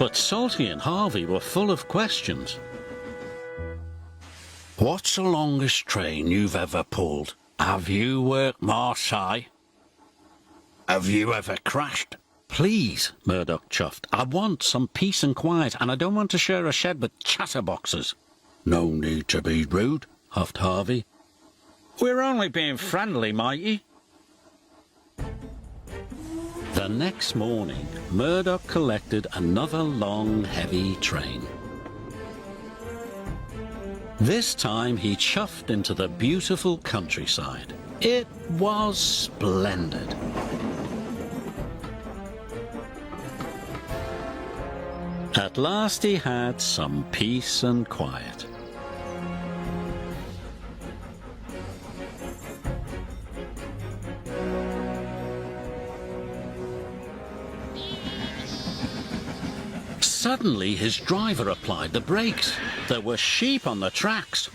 But Salty and Harvey were full of questions. What's the longest train you've ever pulled? Have you worked Marseille? Have you ever crashed? Please, Murdoch chuffed. I want some peace and quiet, and I don't want to share a shed with chatterboxes. No need to be rude, huffed Harvey. We're only being friendly, matey. The next morning, Murdoch collected another long, heavy train. This time he chuffed into the beautiful countryside. It was splendid. At last he had some peace and quiet. Suddenly his driver applied the brakes. There were sheep on the tracks.